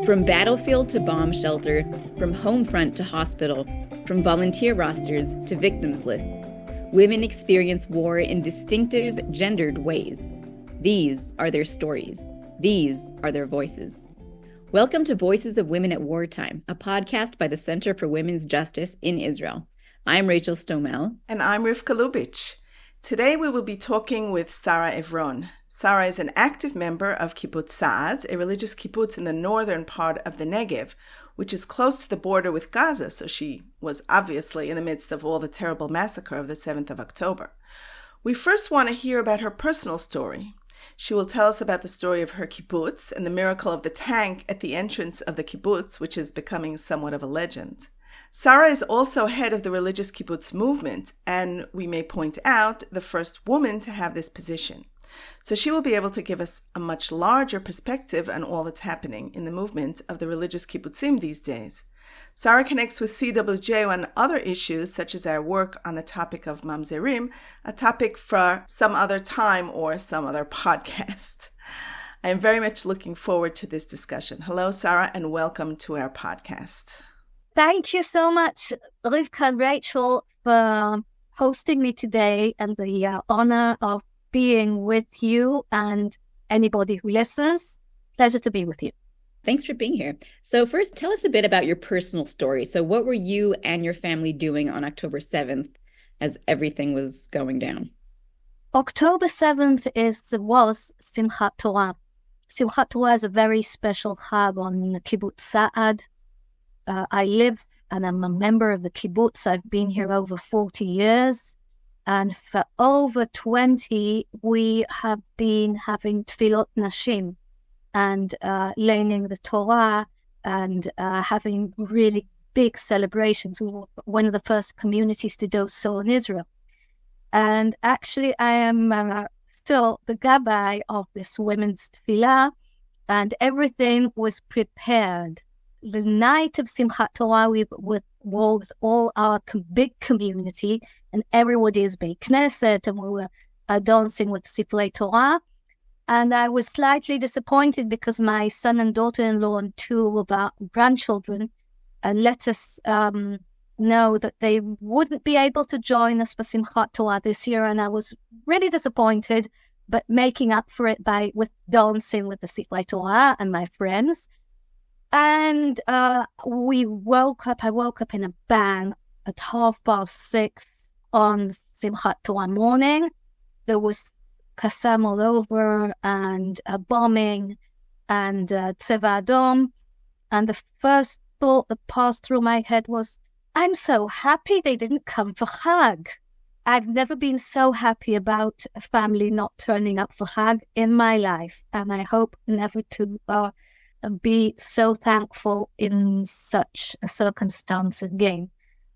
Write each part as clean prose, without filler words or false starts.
From battlefield to bomb shelter, from home front to hospital, from volunteer rosters to victims lists, women experience war in distinctive, gendered ways. These are their stories. These are their voices. Welcome to Voices of Women at Wartime, a podcast by the Center for Women's Justice in Israel. I'm Rachel Stomel. And I'm Rivka Lubitch. Today we will be talking with Sarah Evron. Sarah is an active member of Kibbutz Sa'ad, a religious kibbutz in the northern part of the Negev, which is close to the border with Gaza, so she was obviously in the midst of all the terrible massacre of the 7th of October. We first want to hear about her personal story. She will tell us about the story of her kibbutz and the miracle of the tank at the entrance of the kibbutz, which is becoming somewhat of a legend. Sarah is also head of the religious kibbutz movement, and we may point out, the first woman to have this position. So she will be able to give us a much larger perspective on all that's happening in the movement of the religious kibbutzim these days. Sarah connects with CWJ on other issues, such as our work on the topic of mamzerim, a topic for some other time or some other podcast. I am very much looking forward to this discussion. Hello, Sarah, and welcome to our podcast. Thank you so much, Rivka and Rachel, for hosting me today and the honor of being with you and anybody who listens. Pleasure to be with you. Thanks for being here. So first, tell us a bit about your personal story. So what were you and your family doing on October 7th as everything was going down? October 7th was Simchat Torah. Simchat Torah is a very special Chag on Kibbutz Sa'ad. I live and I'm a member of the kibbutz. I've been here over 40 years. And for over 20, we have been having tefillot nashim and learning the Torah and having really big celebrations. We were one of the first communities to do so in Israel. And actually, I am still the gabbai of this women's tefillah, and everything was prepared. The night of Simchat Torah, we were with all our big community, and everybody is being Knesset, and we were dancing with Sifrei Torah. And I was slightly disappointed because my son and daughter-in-law and two of our grandchildren let us know that they wouldn't be able to join us for Simchat Torah this year, and I was really disappointed, but making up for it with dancing with the Sifrei Torah and my friends. And I woke up in a bang at 6:30 on Simchat Torah morning. There was Kassam all over and bombing and Tzeva Adom. And the first thought that passed through my head was, I'm so happy they didn't come for Chag. I've never been so happy about a family not turning up for Chag in my life. And I hope never to be so thankful in such a circumstance again.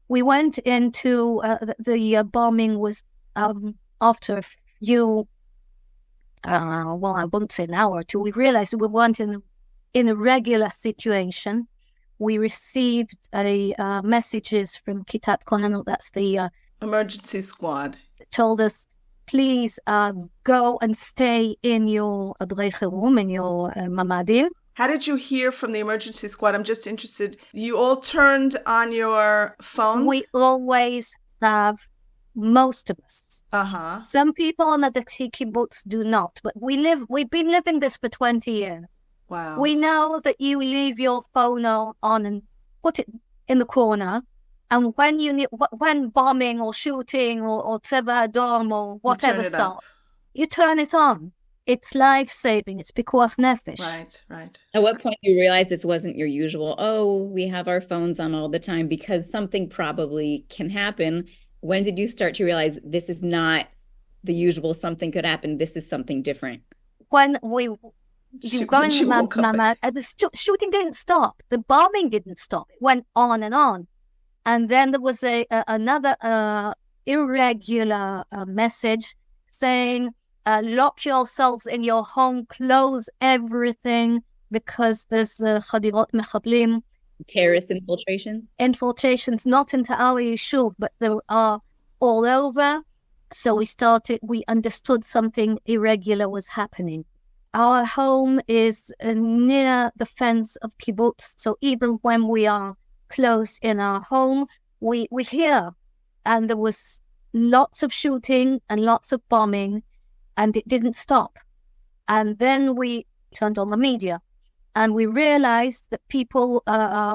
We went into the bombing was after a few, I won't say an hour or two, we realized we weren't in a regular situation. We received messages from Kitat Konanut, that's the emergency squad, told us, please go and stay in your room, in your mamadim. How did you hear from the emergency squad? I'm just interested. You all turned on your phones? We always have, most of us. Uh-huh. Some people on the kibbutz do not, but we've been living this for 20 years. Wow. We know that you leave your phone on and put it in the corner, and when bombing or shooting or Tzeva Adom or whatever starts, you turn it on. It's life-saving. It's pikuach nefesh. Right. At what point do you realize this wasn't your usual, we have our phones on all the time, because something probably can happen? When did you start to realize this is not the usual, something could happen, this is something different? When the shooting didn't stop. The bombing didn't stop. It went on and on. And then there was another irregular message saying, lock yourselves in your home, close everything, because there's chadirot mechablim. Terrorist infiltrations? Infiltrations, not into our yeshuv, but there are all over. So we understood something irregular was happening. Our home is near the fence of kibbutz, so even when we are close in our home, we hear. And there was lots of shooting and lots of bombing, and it didn't stop. And then we turned on the media, and we realized that people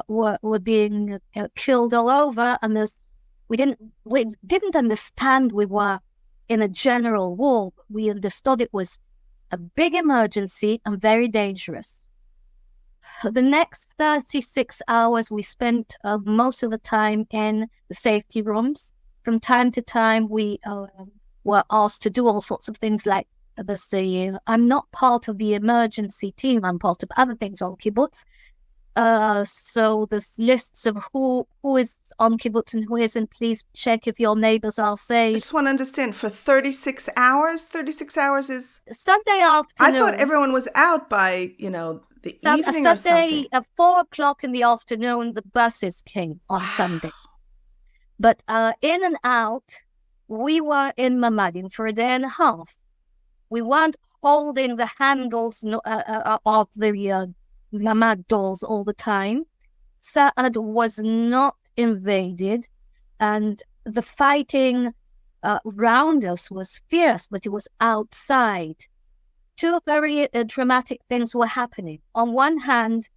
were being killed all over, and we didn't understand we were in a general war. We understood it was a big emergency and very dangerous. The next 36 hours, we spent most of the time in the safety rooms. From time to time, we were asked to do all sorts of things like I'm not part of the emergency team. I'm part of other things on kibbutz. So there's lists of who is on kibbutz and who isn't. Please check if your neighbors are safe. I just want to understand, for 36 hours? 36 hours is... Sunday afternoon. I thought everyone was out by, the evening or something. Sunday at 4 o'clock in the afternoon, the buses came on Sunday. But in and out, we were in Mamadim for a day and a half. We weren't holding the handles of the Mamad doors all the time. Sa'ad was not invaded, and the fighting around us was fierce, but it was outside. Two very dramatic things were happening. On one hand,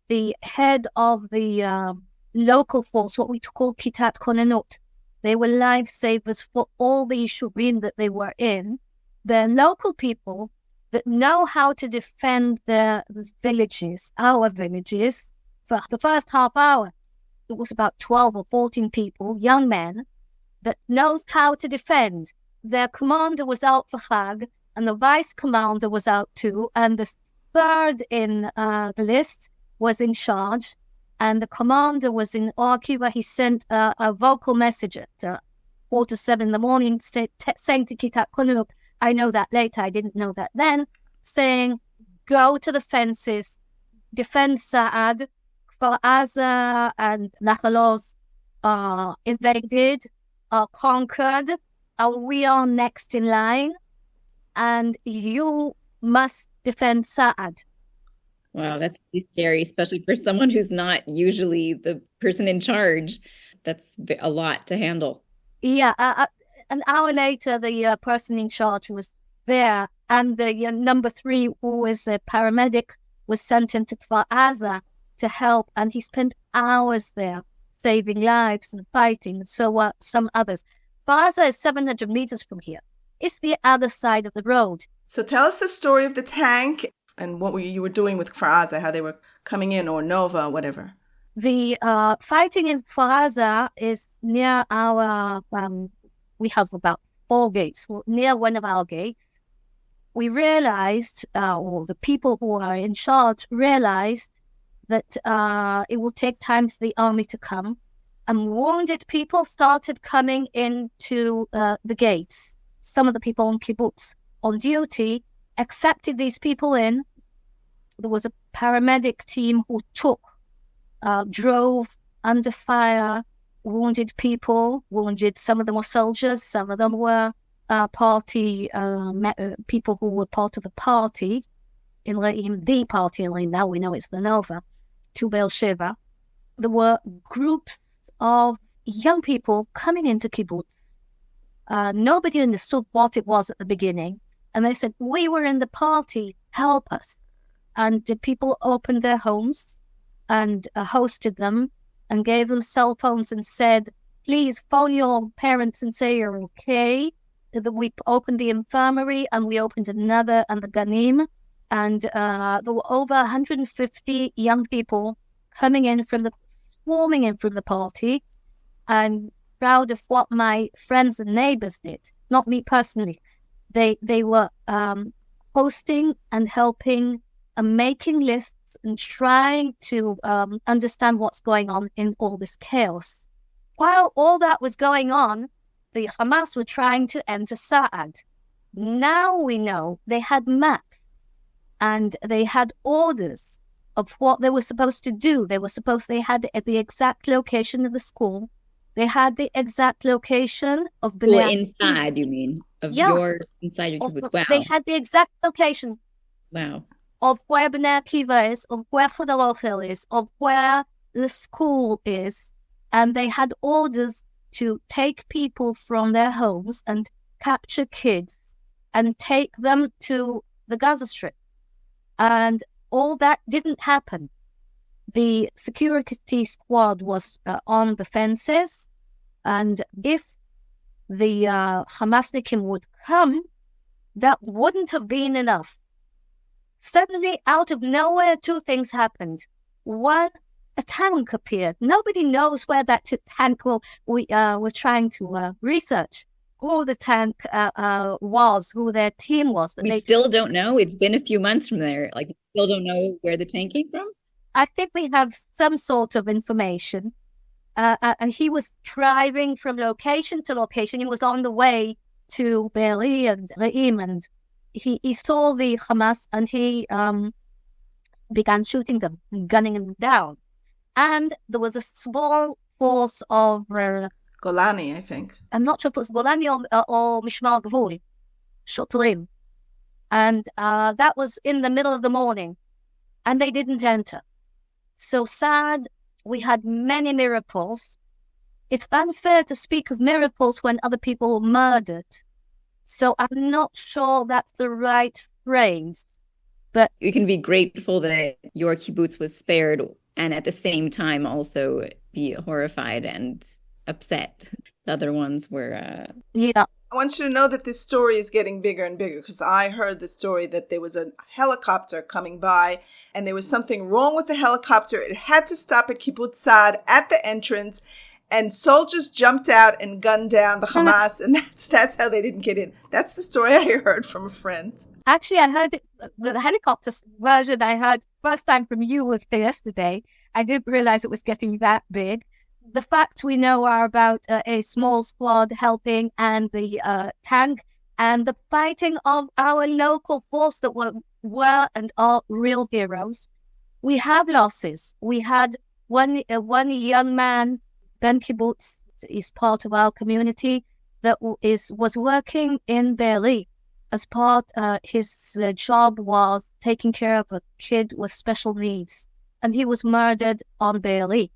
the head of the local force, what we call Kitat Konenut, they were lifesavers for all the Yishuvim that they were in. The local people that know how to defend their villages, our villages, for the first half hour. It was about 12 or 14 people, young men, that knows how to defend. Their commander was out for Chag, and the vice commander was out too, and the third in the list was in charge, and the commander was in Orkiva. He sent a vocal message at 4:45 in the morning saying to Kitat Konenut, I know that later, I didn't know that then, saying, go to the fences, defend Sa'ad, Kfar Aza and Nachal Oz are invaded, are conquered, and we are next in line, and you must defend Sa'ad. Wow, that's pretty scary, especially for someone who's not usually the person in charge. That's a lot to handle. Yeah, an hour later, the person in charge was there, and the number 3, who was a paramedic, was sent into Kfar Aza to help, and he spent hours there saving lives and fighting, and so were some others. Kfar Aza is 700 meters from here. It's the other side of the road. So tell us the story of the tank and what you were doing with Kfar Aza, how they were coming in, or Nova, whatever. The fighting in Kfar Aza is near our... we have about 4 gates. Near one of our gates, we realized, or the people who are in charge realized, that it will take time for the army to come, and wounded people started coming into the gates. Some of the people on kibbutz on duty accepted these people in. There was a paramedic team who drove under fire, wounded people, some of them were soldiers, some of them were party, people who were part of a party, in the party, now we know it's the Nova, to Beersheba. There were groups of young people coming into kibbutz. Nobody understood what it was at the beginning, and they said, we were in the party, help us. And the people opened their homes and hosted them, and gave them cell phones and said, please phone your parents and say you're okay. We opened the infirmary, and we opened another, and the Ganim, and there were over 150 young people swarming in from the party, and proud of what my friends and neighbors did, not me personally. They were hosting and helping and making lists and trying to understand what's going on in all this chaos. While all that was going on, the Hamas were trying to enter Sa'ad. Now we know they had maps and they had orders of what they were supposed to do. They had the exact location of the school. They had the exact location of B'nai inside, you mean? Inside your kibbutz. Wow. They had the exact location. Wow. of where Bnei Akiva is, of where Philadelphia is, of where the school is. And they had orders to take people from their homes and capture kids and take them to the Gaza Strip. And all that didn't happen. The security squad was on the fences. And if the Hamasnikim would come, that wouldn't have been enough. Suddenly, out of nowhere, two things happened. One, a tank appeared. Nobody knows where that tank we were trying to research who the tank was, who their team was. But we still don't know. It's been a few months from there. Like, we still don't know where the tank came from? I think we have some sort of information. And he was driving from location to location. He was on the way to Be'eri and Re'im, and he saw the Hamas, and he began shooting them, gunning them down. And there was a small force of Golani, I think. I'm not sure if it was Golani or Mishmar Gvul, Shotrim. And that was in the middle of the morning, and they didn't enter. So sad, we had many miracles. It's unfair to speak of miracles when other people were murdered. So I'm not sure that's the right phrase. But you can be grateful that your kibbutz was spared, and at the same time also be horrified and upset. The other ones were... Yeah. I want you to know that this story is getting bigger and bigger, because I heard the story that there was a helicopter coming by and there was something wrong with the helicopter. It had to stop at Kibbutz Sa'ad at the entrance, and soldiers jumped out and gunned down the Hamas, and that's how they didn't get in. That's the story I heard from a friend. Actually, I heard the helicopter version I heard first time from you was yesterday. I didn't realize it was getting that big. The facts we know are about a small squad helping and the tank and the fighting of our local force that were and are real heroes. We have losses. We had one young man, Ben Kibbutz, is part of our community, that was working in Be'eri as part. His job was taking care of a kid with special needs, and he was murdered on Be'eri.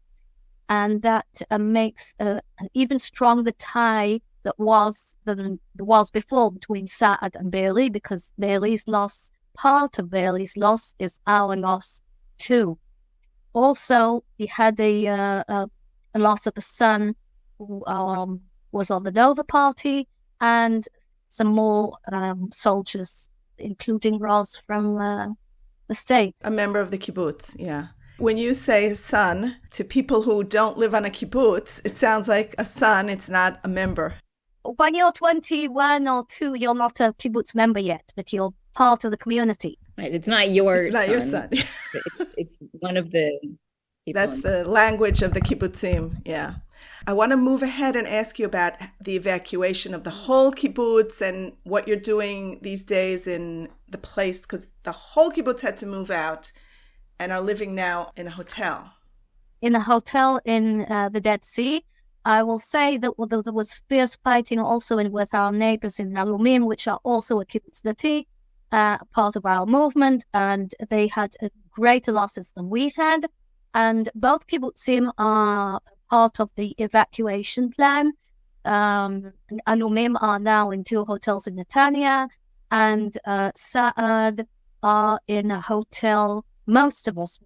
And that makes an even stronger tie that was before between Sa'ad and Be'eri, because Be'eri's loss, part of Be'eri's loss, is our loss too. Also, he had a loss of a son who was on the Nova Party, and some more soldiers, including Roz from the States. A member of the kibbutz, yeah. When you say son, to people who don't live on a kibbutz, it sounds like a son, it's not a member. When you're 21 or 2, you're not a kibbutz member yet, but you're part of the community. Right, it's not your It's not your son. it's one of the people. That's the language of the kibbutzim, yeah. I want to move ahead and ask you about the evacuation of the whole kibbutz and what you're doing these days in the place, because the whole kibbutz had to move out and are living now in a hotel. In a hotel in the Dead Sea. I will say that there was fierce fighting also with our neighbors in Alumim, which are also a kibbutz dati, part of our movement, and they had greater losses than we had. And both kibbutzim are part of the evacuation plan. Alumim are now in 2 hotels in Netanya, and Sa'ad are in a hotel. Most of us,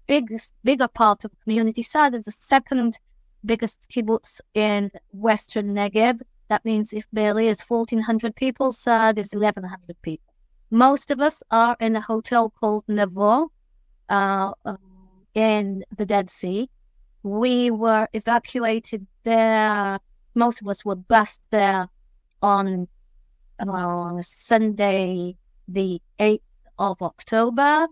bigger part of the community. Sa'ad is the second biggest kibbutz in Western Negev. That means if Be'eri is 1,400 people, Sa'ad is 1,100 people. Most of us are in a hotel called Nevo in the Dead Sea. We were evacuated there. Most of us were bused there on Sunday, the 8th of October,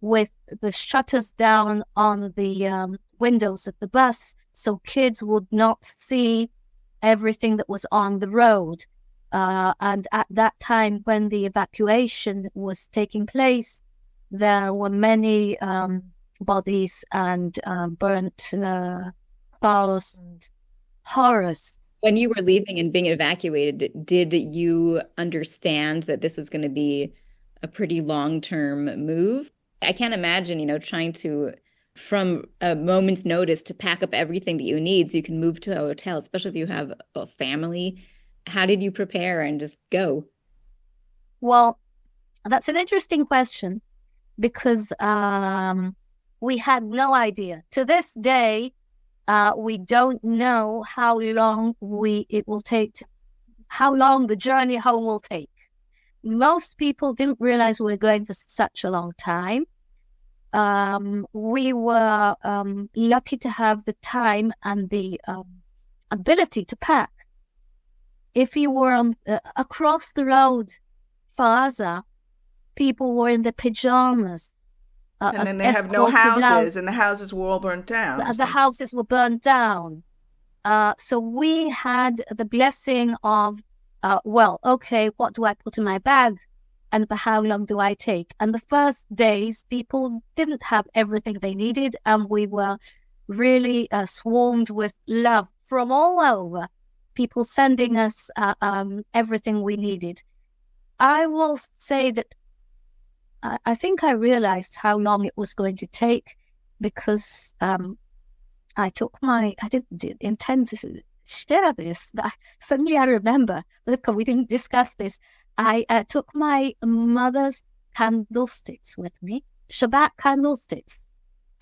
with the shutters down on the windows of the bus, so kids would not see everything that was on the road. And at that time, when the evacuation was taking place, there were many bodies and burnt cars and horrors. When you were leaving and being evacuated, did you understand that this was going to be a pretty long-term move. I can't imagine, trying to, from a moment's notice, to pack up everything that you need so you can move to a hotel, especially if you have a family. How did you prepare and just go? Well, that's an interesting question because we had no idea. To this day, we don't know how long how long the journey home will take. Most people didn't realize we were going for such a long time. We were lucky to have the time and the ability to pack. If you were across the road, farther, people were in their pajamas. And then they have no houses, and the houses were all burnt down. The houses were burnt down. So we had the blessing of, okay, what do I put in my bag? And for how long do I take? And the first days, people didn't have everything they needed. And we were really swarmed with love from all over. People sending us everything we needed. I will say that I think I realized how long it was going to take because I didn't intend to share this, but suddenly I remember, look, we didn't discuss this. I took my mother's candlesticks with me, Shabbat candlesticks.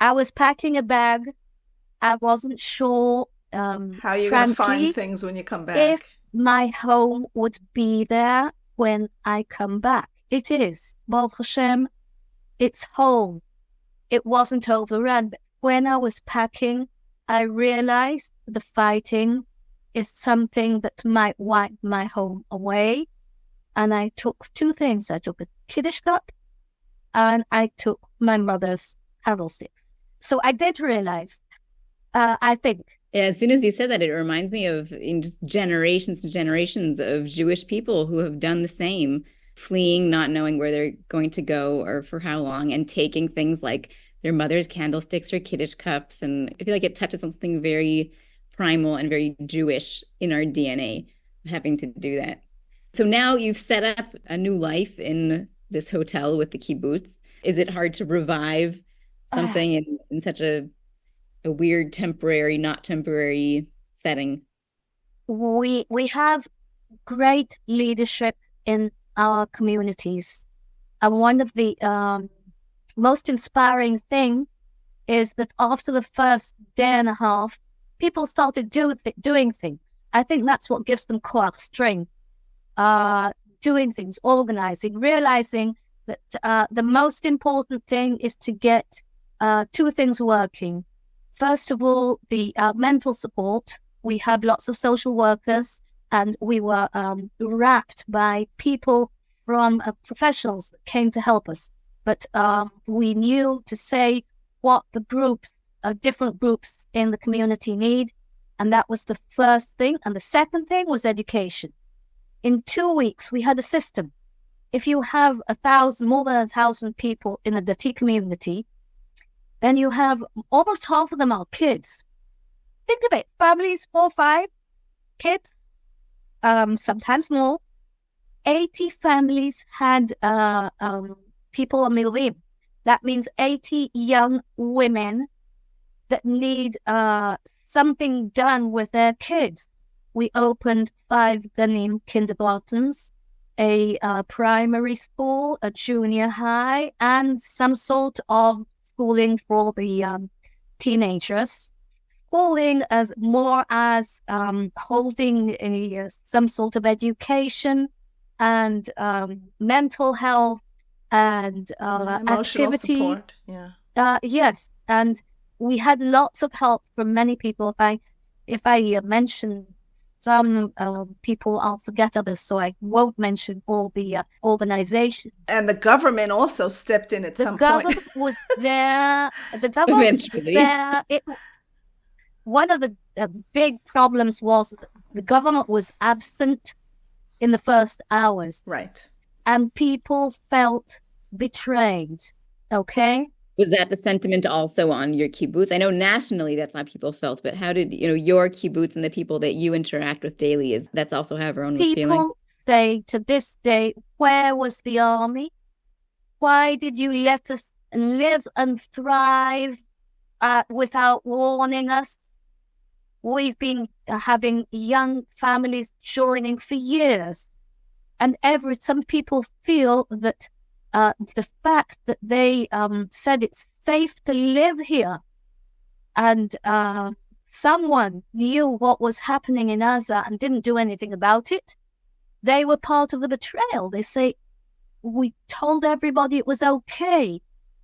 I was packing a bag. I wasn't sure how you're going to find things when you come back. If my home would be there when I come back. It is. Baruch Hashem, it's home. It wasn't overrun. But when I was packing, I realized the fighting is something that might wipe my home away. And I took two things. I took a Kiddush cup and I took my mother's candlesticks. So I did realize, I think. Yeah, as soon as you said that, it reminds me of just generations and generations of Jewish people who have done the same, fleeing, not knowing where they're going to go or for how long, and taking things like their mother's candlesticks or Kiddush cups. And I feel like it touches on something very primal and very Jewish in our DNA, having to do that. So now you've set up a new life in this hotel with the kibbutz. Is it hard to revive something in such a weird temporary, not temporary setting? We have great leadership in our communities. And one of the most inspiring thing is that after the first day and a half, people started doing things. I think that's what gives them koach, strength, doing things, organizing, realizing that the most important thing is to get two things working. First of all, the mental support. We have lots of social workers, and we were wrapped by people from professionals that came to help us. But we knew to say what the groups, different groups in the community need. And that was the first thing. And the second thing was education. In 2 weeks, we had a system. If you have more than 1,000 people in a Dati community, then you have almost half of them are kids. Think of it, families, 4 or 5 kids, sometimes more. 80 families had people on Miluim. That means 80 young women that need something done with their kids. We opened 5 Ganim kindergartens, a primary school, a junior high, and some sort of schooling for the teenagers. Schooling as more as holding some sort of education and mental health and emotional activity. Support. Yeah. Yes, and we had lots of help from many people. If I mention some people, I'll forget others, so I won't mention all the organizations. And the government also stepped in at some point. The government was there. The government was there. One of the big problems was that the government was absent in the first hours. Right. And people felt betrayed. Okay? Was that the sentiment also on your kibbutz? I know nationally that's how people felt, but how did your kibbutz and the people that you interact with daily, that's also how everyone was feeling? People say to this day, where was the army? Why did you let us live and thrive without warning us? We've been having young families joining for years. And some people feel that the fact that they said it's safe to live here and someone knew what was happening in Gaza and didn't do anything about it, they were part of the betrayal. They say, we told everybody it was okay.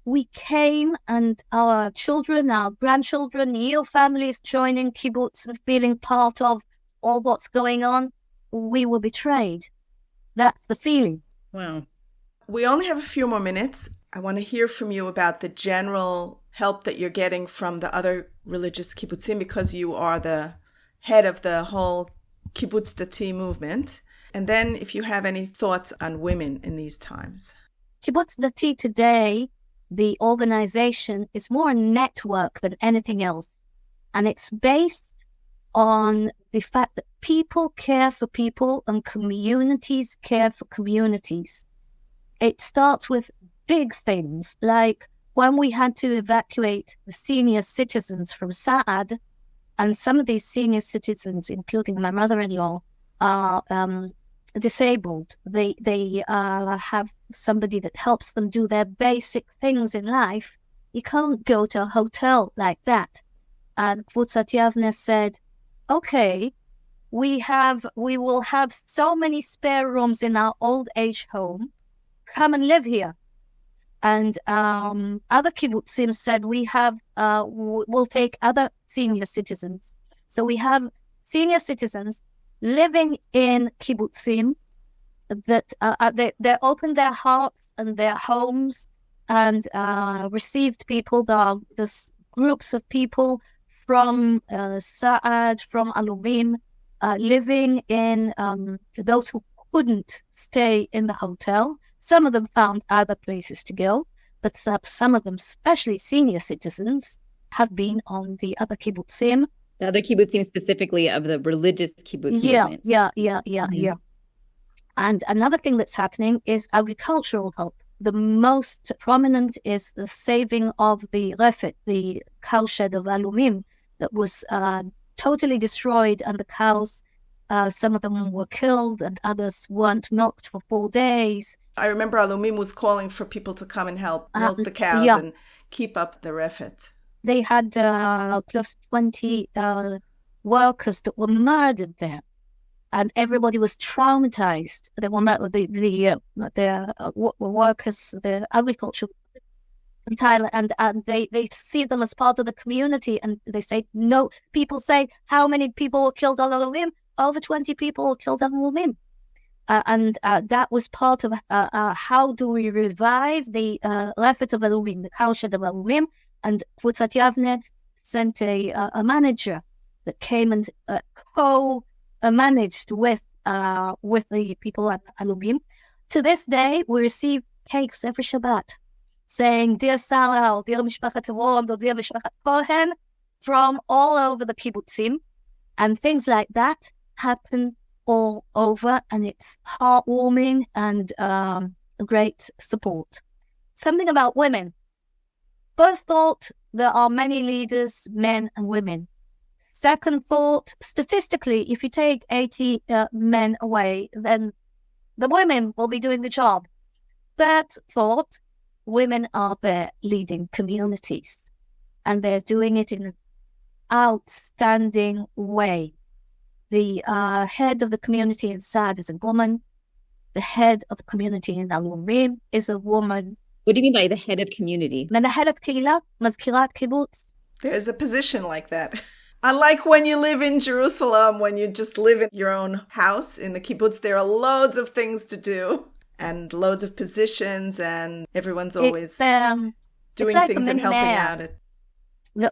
We came and our children, our grandchildren, new families joining kibbutz and feeling part of all what's going on. We were betrayed. That's the feeling. Wow. We only have a few more minutes. I want to hear from you about the general help that you're getting from the other religious kibbutzim, because you are the head of the whole Kibbutz Dati movement. And then if you have any thoughts on women in these times. Kibbutz Dati today, the organization, is more a network than anything else. And it's based on the fact that people care for people and communities care for communities. It starts with big things, like when we had to evacuate the senior citizens from Sa'ad, and some of these senior citizens, including my mother-in-law, are disabled. They have somebody that helps them do their basic things in life. You can't go to a hotel like that. And Kibbutz Yavne said, okay, we will have so many spare rooms in our old age home. Come and live here. And other kibbutzim said, we'll take other senior citizens. So we have senior citizens living in kibbutzim that they opened their hearts and their homes and received people. There's groups of people from Sa'ad, from Alumim, living in those who couldn't stay in the hotel. Some of them found other places to go, but some of them, especially senior citizens, have been on the other kibbutzim. The other kibbutzim specifically of the religious kibbutz movement. Yeah. And another thing that's happening is agricultural help. The most prominent is the saving of the refet, the cowshed of Alumim, that was totally destroyed, and the cows, some of them were killed and others weren't milked for 4 days. I remember Alumim was calling for people to come and help milk the cows and keep up the refet. They had close to 20 workers that were murdered there, and everybody was traumatized. They were the workers, the agriculture in Thailand, and they see them as part of the community, and they say no. People say, how many people were killed on Alumim? Over 20 people were killed on Alumim. And that was part of how do we revive the refet of Alumim, the cowshed of Alumim. And Kibbutz Yavne sent a manager that came and co-managed with the people at Alumim. To this day, we receive cakes every Shabbat saying, Dear Sarah, or Dear Mishpachat Evron, or Dear Mishpachat Cohen, from all over the kibbutzim. And things like that happen all over, and it's heartwarming and a great support. Something about women. First thought, there are many leaders, men and women. Second thought, statistically, if you take 80 men away, then the women will be doing the job. Third thought, women are there leading communities, and they're doing it in an outstanding way. The head of the community in Sa'ad is a woman. The head of the community in Alumim is a woman. What do you mean by the head of community? Menahelet Kehila, Mazkirat Kibbutz. There's a position like that. Unlike when you live in Jerusalem, when you just live in your own house in the kibbutz, there are loads of things to do and loads of positions, and everyone's always doing like things and helping out.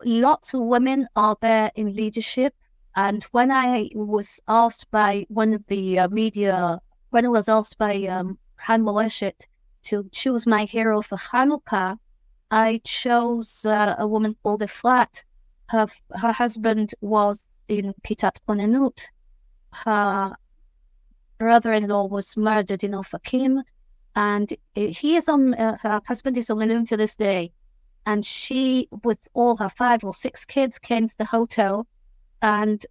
Lots of women are there in leadership. And when I was asked by one of the media, when I was asked by Han Moeshet to choose my hero for Hanukkah, I chose a woman called Efrat. Her husband was in Kitat Ponenut. Her brother-in-law was murdered in Ofakim. And he is on, her husband is on Malone to this day. And she, with all her 5 or 6 kids, came to the hotel and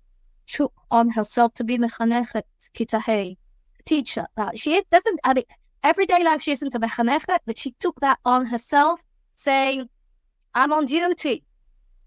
took on herself to be mechanechet kita hey, teacher. She doesn't, I mean, everyday life she isn't a mechanechet, but she took that on herself, saying, I'm on duty.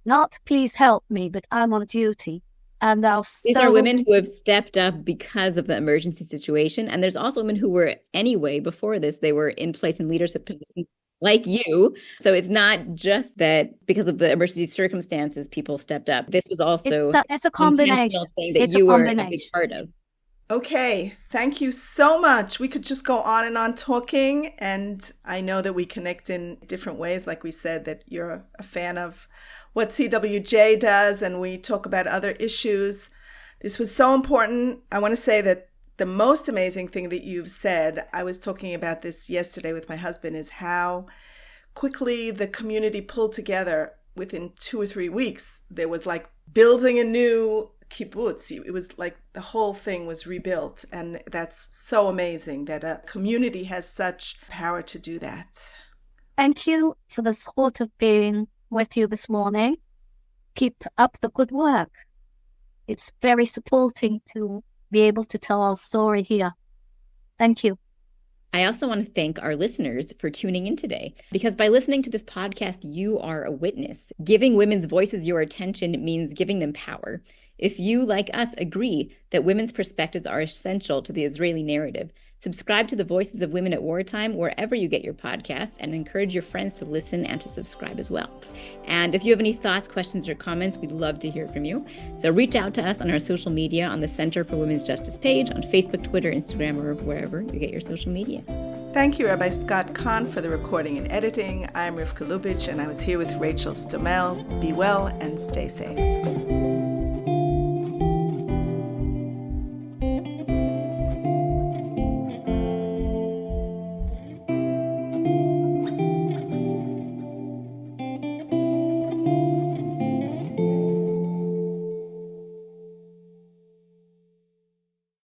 Not please help me, but I'm on duty. And these are women who have stepped up because of the emergency situation. And there's also women who were anyway before this, they were in place in leadership positions like you. So it's not just that because of the emergency circumstances, people stepped up. This was also it's a combination thing that you were a big part of. Okay, thank you so much. We could just go on and on talking, and I know that we connect in different ways. Like we said, that you're a fan of what CWJ does, and we talk about other issues. This was so important. I want to say that the most amazing thing that you've said, I was talking about this yesterday with my husband, is how quickly the community pulled together. Within 2 or 3 weeks, there was like building a new kibbutz. It was like the whole thing was rebuilt. And that's so amazing that a community has such power to do that. Thank you for the support of being with you this morning. Keep up the good work. It's very supporting to be able to tell our story here. Thank you. I also want to thank our listeners for tuning in today, because by listening to this podcast, you are a witness. Giving women's voices your attention means giving them power. If you, like us, agree that women's perspectives are essential to the Israeli narrative, subscribe to the Voices of Women at Wartime wherever you get your podcasts, and encourage your friends to listen and to subscribe as well. And if you have any thoughts, questions, or comments, we'd love to hear from you. So reach out to us on our social media on the Center for Women's Justice page on Facebook, Twitter, Instagram, or wherever you get your social media. Thank you, Rabbi Scott Kahn, for the recording and editing. I'm Rivka Lubitch, and I was here with Rachel Stomel. Be well and stay safe.